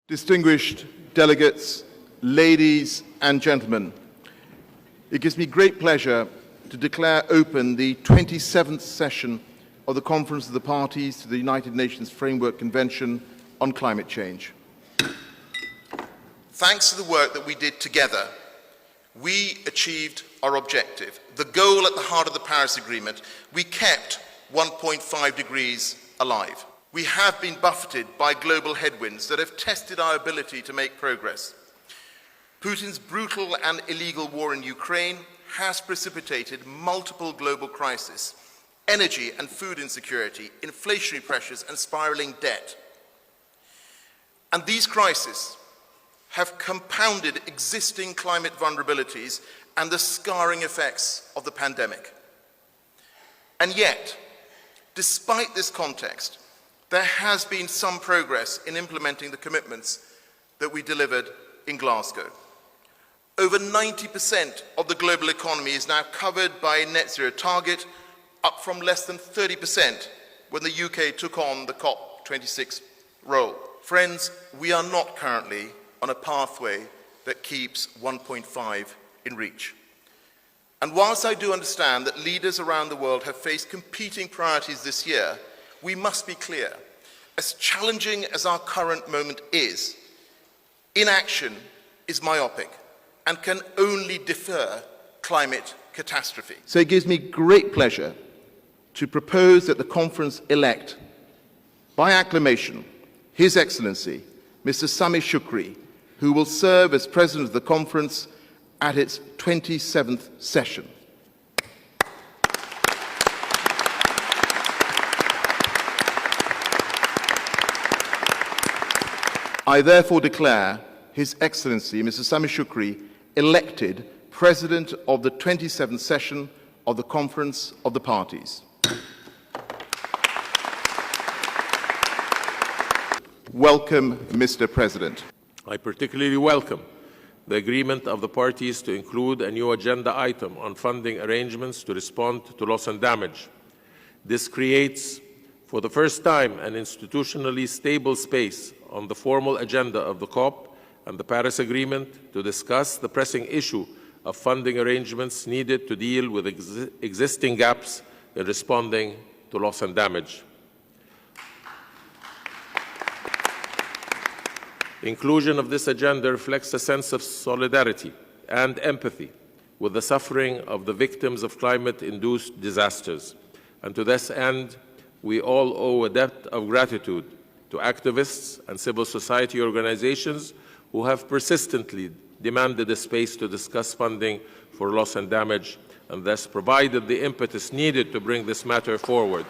Distinguished delegates, ladies and gentlemen, it gives me great pleasure to declare open the 27th session of the Conference of the Parties to the United Nations Framework Convention on Climate Change. Thanks to the work that we did together, we achieved our objective, the goal at the heart of the Paris Agreement. We kept 1.5 degrees alive. We have been buffeted by global headwinds that have tested our ability to make progress. Putin's brutal and illegal war in Ukraine has precipitated multiple global crises: energy and food insecurity, inflationary pressures, and spiraling debt. And these crises have compounded existing climate vulnerabilities and the scarring effects of the pandemic. And yet, despite this context, there has been some progress in implementing the commitments that we delivered in Glasgow. Over 90% of the global economy is now covered by a net zero target, up from less than 30% when the UK took on the COP26 role. Friends, we are not currently on a pathway that keeps 1.5 in reach. And whilst I do understand that leaders around the world have faced competing priorities this year, we must be clear, as challenging as our current moment is, inaction is myopic and can only defer climate catastrophe. So it gives me great pleasure to propose that the conference elect, by acclamation, His Excellency, Mr. Sameh Shoukry, who will serve as President of the conference at its 27th session. I therefore declare His Excellency, Mr. Sameh Shoukry, elected President of the 27th session of the Conference of the Parties. Welcome, Mr. President. I particularly welcome the agreement of the parties to include a new agenda item on funding arrangements to respond to loss and damage. This creates, for the first time, an institutionally stable space on the formal agenda of the COP and the Paris Agreement to discuss the pressing issue of funding arrangements needed to deal with existing gaps in responding to loss and damage. Inclusion of this agenda reflects a sense of solidarity and empathy with the suffering of the victims of climate-induced disasters. And to this end, we all owe a debt of gratitude to activists and civil society organizations who have persistently demanded a space to discuss funding for loss and damage, and thus provided the impetus needed to bring this matter forward.